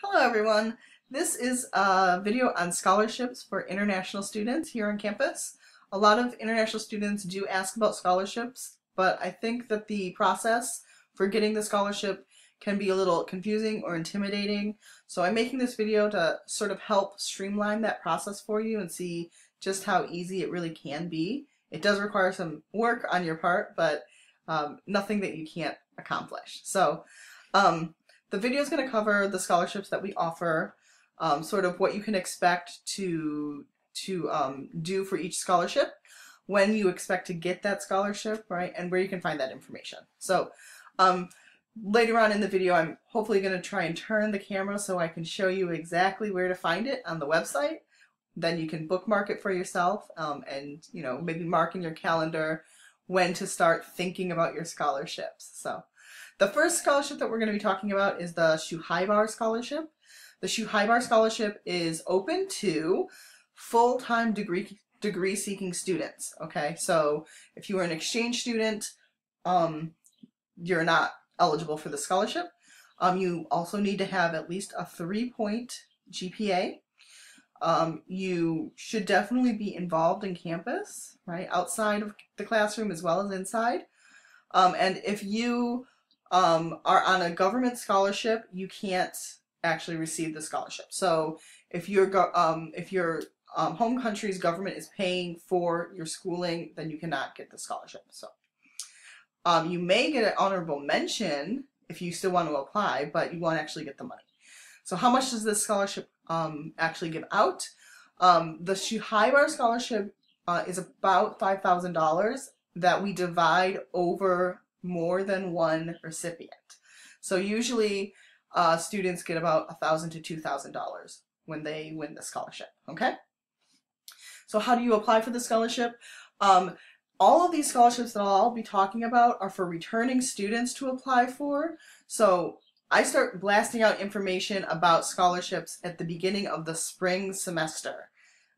Hello everyone. This is a video on scholarships for international students here on campus. A lot of international students do ask about scholarships, but I think that the process for getting the scholarship can be a little confusing or intimidating. So I'm making this video to sort of help streamline that process for you and see just how easy it really can be. It does require some work on your part, but nothing that you can't accomplish. The video is going to cover the scholarships that we offer, sort of what you can expect to do for each scholarship, when you expect to get that scholarship, right, and where you can find that information. So later on in the video, I'm hopefully going to try and turn the camera so I can show you exactly where to find it on the website. Then you can bookmark it for yourself and maybe mark in your calendar when to start thinking about your scholarships. So the first scholarship that we're going to be talking about is the Shuhaibar Scholarship. The Shuhaibar Scholarship is open to full-time degree-seeking students. Okay, so if you are an exchange student, you're not eligible for the scholarship. You also need to have at least a 3-point GPA. You should definitely be involved in campus, right, outside of the classroom as well as inside. And if you are on a government scholarship, you can't actually receive the scholarship. So if your home country's government is paying for your schooling, then you cannot get the scholarship. So you may get an honorable mention if you still want to apply, but you won't actually get the money. So how much does this scholarship actually give out? The Shuhaibar Scholarship is about $5,000 that we divide over more than one recipient. So usually students get about $1,000 to $2,000 when they win the scholarship, okay? So how do you apply for the scholarship? All of these scholarships that I'll be talking about are for returning students to apply for. So I start blasting out information about scholarships at the beginning of the spring semester,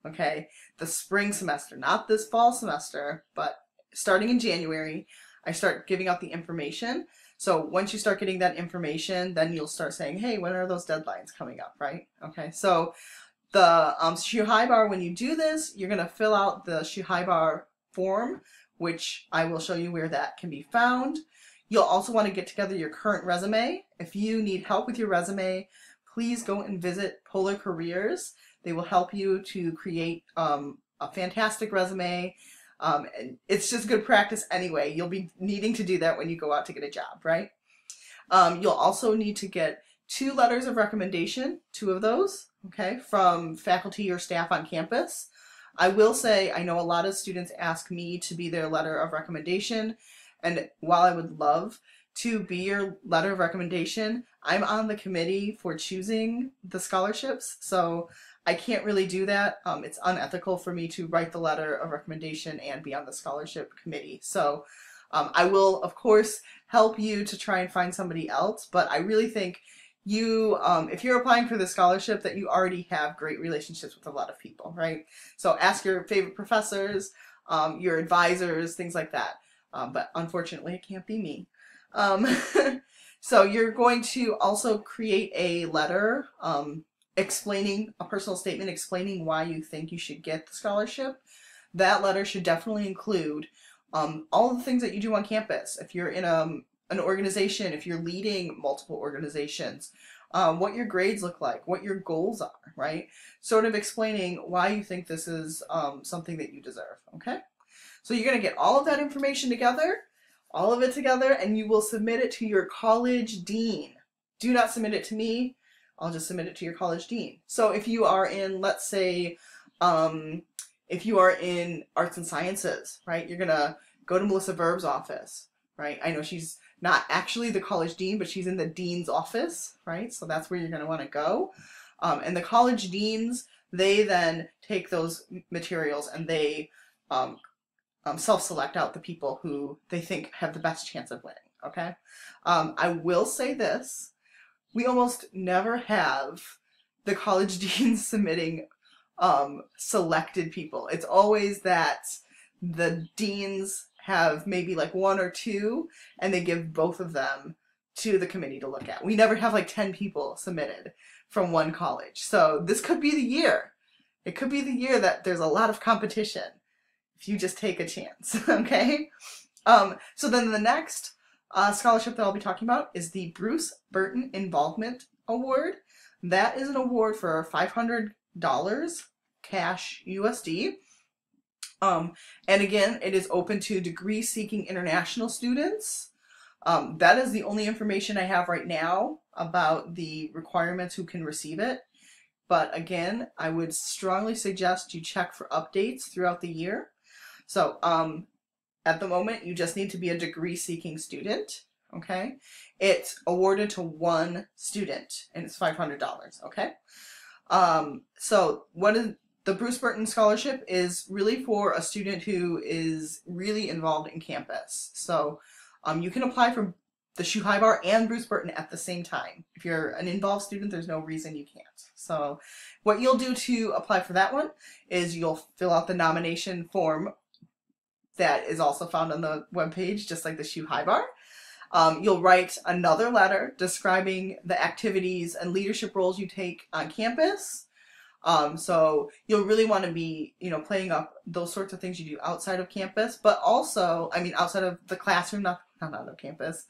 okay? The spring semester, not this fall semester, but starting in January, I start giving out the information. So once you start getting that information, then you'll start saying, hey, when are those deadlines coming up, right? Okay, so the Shuhaibar, when you do this, you're going to fill out the Shuhaibar form, which I will show you where that can be found. You'll also want to get together your current resume. If you need help with your resume, please go and visit Polar Careers. They will help you to create a fantastic resume. And it's just good practice anyway. You'll be needing to do that when you go out to get a job, right? You'll also need to get 2 letters of recommendation, 2 of those, okay, from faculty or staff on campus. I will say, I know a lot of students ask me to be their letter of recommendation, and while I would love to be your letter of recommendation, I'm on the committee for choosing the scholarships, so I can't really do that. It's unethical for me to write the letter of recommendation and be on the scholarship committee. So I will, of course, help you to try and find somebody else, but I really think you, if you're applying for the scholarship, that you already have great relationships with a lot of people, right? So ask your favorite professors, your advisors, things like that. But unfortunately, it can't be me. So you're going to also create a letter explaining a personal statement, explaining why you think you should get the scholarship. That letter should definitely include all of the things that you do on campus. If you're in an organization, if you're leading multiple organizations, what your grades look like, what your goals are, right? Sort of explaining why you think this is something that you deserve, okay? So you're going to get all of that information together, all of it together, and you will submit it to your college dean. Do not submit it to me. I'll just submit it to your college dean. So if you are in, let's say, if you are in arts and sciences, right, you're going to go to Melissa Verb's office, right? I know she's not actually the college dean, but she's in the dean's office, right? So that's where you're going to want to go. And the college deans, they then take those materials and they self-select out the people who they think have the best chance of winning, okay? I will say this. We almost never have the college deans submitting selected people. It's always that the deans have maybe like 1 or 2 and they give both of them to the committee to look at. We never have like 10 people submitted from one college. So this could be the year. It could be the year that there's a lot of competition if you just take a chance, okay? So then the next scholarship that I'll be talking about is the Bruce Burton Involvement Award. That is an award for $500 cash USD. And again, it is open to degree-seeking international students. That is the only information I have right now about the requirements who can receive it. But again, I would strongly suggest you check for updates throughout the year. So at the moment, you just need to be a degree-seeking student, okay? It's awarded to one student, and it's $500, okay? So what is the Bruce Burton Scholarship is really for a student who is really involved in campus. So you can apply for the Shoe High Bar and Bruce Burton at the same time. If you're an involved student, there's no reason you can't. So what you'll do to apply for that one is you'll fill out the nomination form that is also found on the webpage, just like the Shoe High Bar. You'll write another letter describing the activities and leadership roles you take on campus. So you'll really want to be, playing up those sorts of things you do outside of campus, but also, outside of the classroom, not out of campus,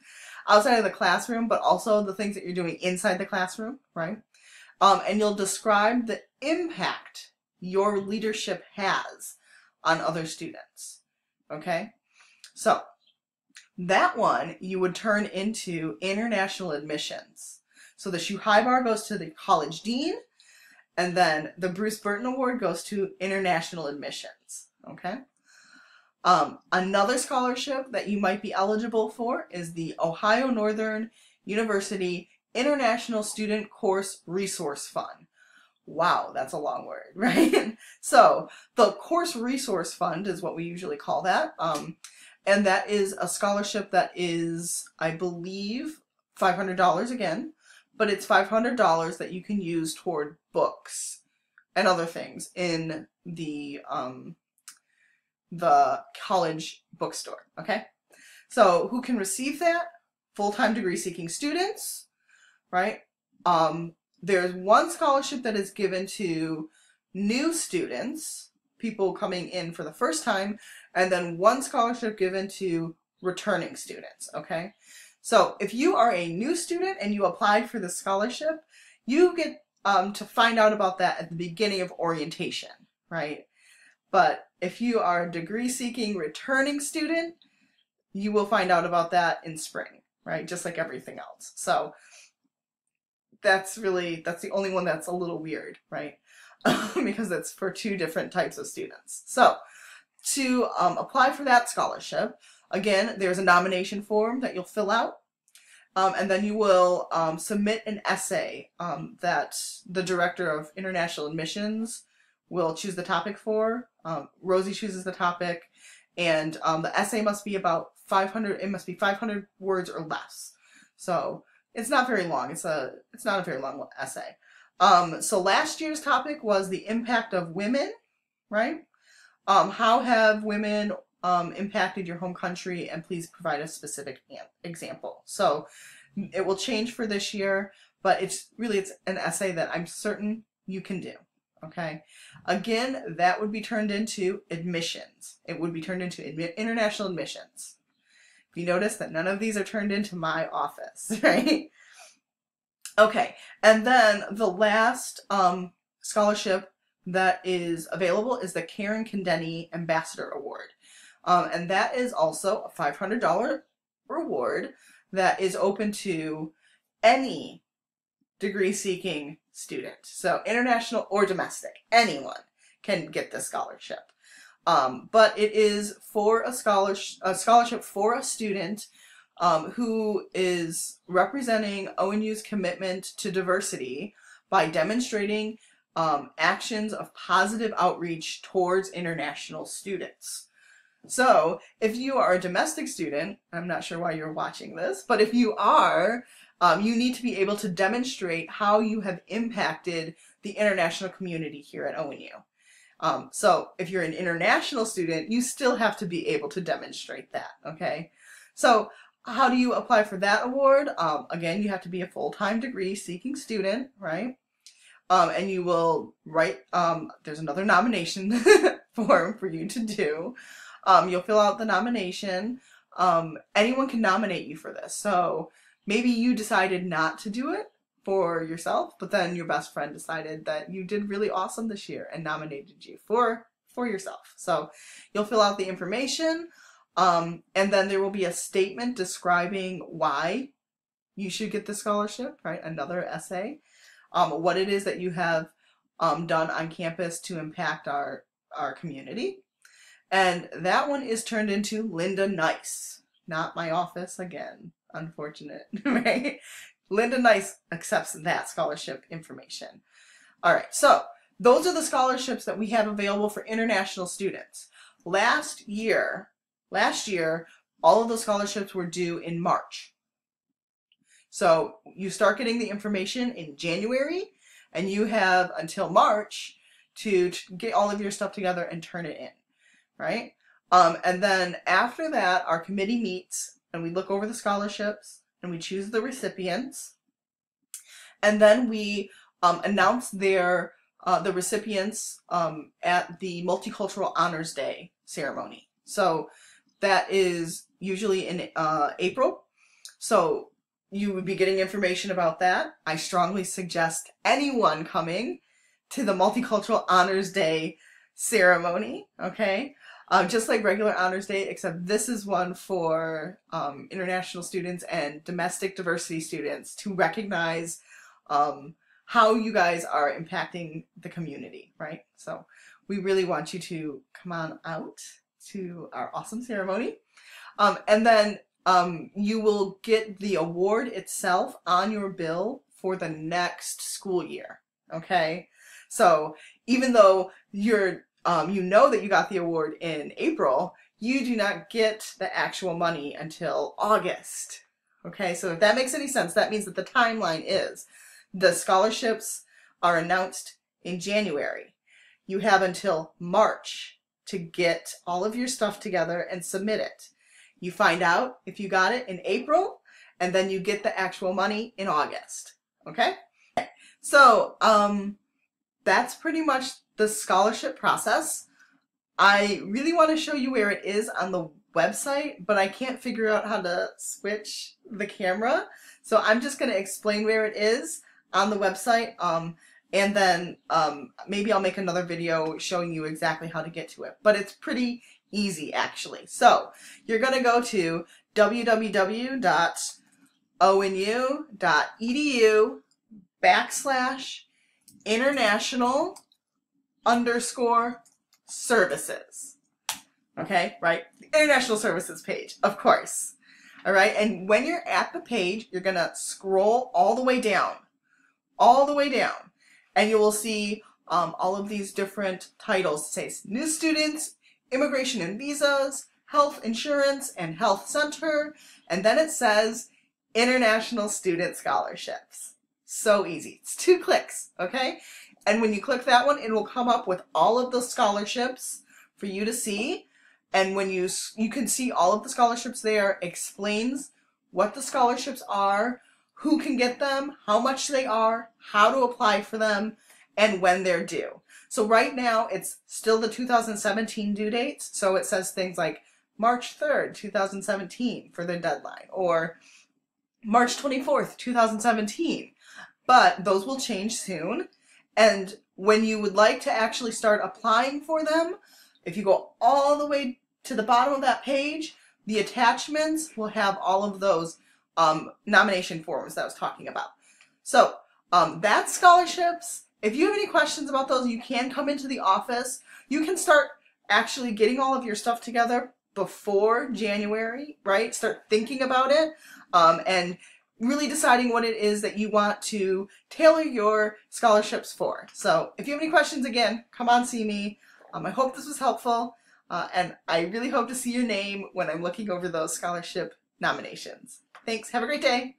outside of the classroom, but also the things that you're doing inside the classroom, right? And you'll describe the impact your leadership has on other students, okay? So that one you would turn into international admissions. So the Shoe High Bar goes to the college dean, and then the Bruce Burton Award goes to international admissions, okay? Another scholarship that you might be eligible for is the Ohio Northern University International Student Course Resource Fund. Wow, that's a long word, right? So the Course Resource Fund is what we usually call that. And that is a scholarship that is, I believe, $500 again, but it's $500 that you can use toward books and other things in the college bookstore, okay? So who can receive that? Full-time degree-seeking students, right? There's one scholarship that is given to new students, people coming in for the first time, and then one scholarship given to returning students, okay? So if you are a new student and you applied for the scholarship, you get to find out about that at the beginning of orientation, right? But if you are a degree-seeking returning student, you will find out about that in spring, right? Just like everything else. So that's the only one that's a little weird, right? Because it's for two different types of students. So to apply for that scholarship, again, there's a nomination form that you'll fill out. And then you will submit an essay that the director of international admissions will choose the topic for. Rosie chooses the topic, and the essay must be about 500. It must be 500 words or less. So it's not very long. It's not a very long essay. So last year's topic was the impact of women, right? How have women impacted your home country, and please provide a specific example. So it will change for this year, but it's an essay that I'm certain you can do, okay? Again, that would be turned into admissions. It would be turned into international admissions. If you notice that none of these are turned into my office, right? Okay, and then the last scholarship that is available is the Karen Kendeny Ambassador Award. And that is also a $500 reward that is open to any degree-seeking student. So international or domestic, anyone can get this scholarship. But it is for a scholarship for a student who is representing ONU's commitment to diversity by demonstrating actions of positive outreach towards international students. So if you are a domestic student, I'm not sure why you're watching this, but if you are, you need to be able to demonstrate how you have impacted the international community here at ONU. So if you're an international student, you still have to be able to demonstrate that, okay? So how do you apply for that award? Again, you have to be a full-time degree-seeking student, right? And you will write, there's another nomination form for you to do. You'll fill out the nomination. Anyone can nominate you for this. So maybe you decided not to do it for yourself, but then your best friend decided that you did really awesome this year and nominated you for yourself. So you'll fill out the information, and then there will be a statement describing why you should get the scholarship, right? Another essay. What it is that you have done on campus to impact our community. And that one is turned into Linda Nice, not my office again, unfortunate, right? Linda Nice accepts that scholarship information. All right, so those are the scholarships that we have available for international students. Last year, all of those scholarships were due in March. So you start getting the information in January, and you have until March to get all of your stuff together and turn it in, right? And then after that, our committee meets and we look over the scholarships and we choose the recipients. And then we announce the recipients at the Multicultural Honors Day ceremony. So that is usually in April. So you would be getting information about that. I strongly suggest anyone coming to the Multicultural Honors Day ceremony, okay? Just like regular Honors Day, except this is one for international students and domestic diversity students to recognize how you guys are impacting the community, right? So we really want you to come on out to our awesome ceremony. And then you will get the award itself on your bill for the next school year, okay? So even though you're you know that you got the award in April, you do not get the actual money until August. Okay, so if that makes any sense, that means that the timeline is the scholarships are announced in January. You have until March to get all of your stuff together and submit it. You find out if you got it in April, and then you get the actual money in August. Okay? So, that's pretty much the scholarship process. I really want to show you where it is on the website, but I can't figure out how to switch the camera. So I'm just going to explain where it is on the website, and then maybe I'll make another video showing you exactly how to get to it. But it's pretty easy, actually. So you're going to go to www.onu.edu/international_services. Okay, right? The International Services page, of course. All right, and when you're at the page, you're going to scroll all the way down, and you will see all of these different titles. It says New Students, Immigration and Visas, Health Insurance and Health Center, and then it says International Student Scholarships. So easy. It's 2 clicks, okay? And when you click that one, it will come up with all of the scholarships for you to see. And when you can see all of the scholarships there, explains what the scholarships are, who can get them, how much they are, how to apply for them, and when they're due. So right now, it's still the 2017 due dates. So it says things like March 3rd, 2017 for the deadline, or March 24th, 2017. But those will change soon. And when you would like to actually start applying for them, if you go all the way to the bottom of that page, the attachments will have all of those nomination forms that I was talking about. So that's scholarships. If you have any questions about those, you can come into the office. You can start actually getting all of your stuff together before January, right? Start thinking about it and really deciding what it is that you want to tailor your scholarships for. So if you have any questions, again, come on, see me. I hope this was helpful, and I really hope to see your name when I'm looking over those scholarship nominations. Thanks. Have a great day.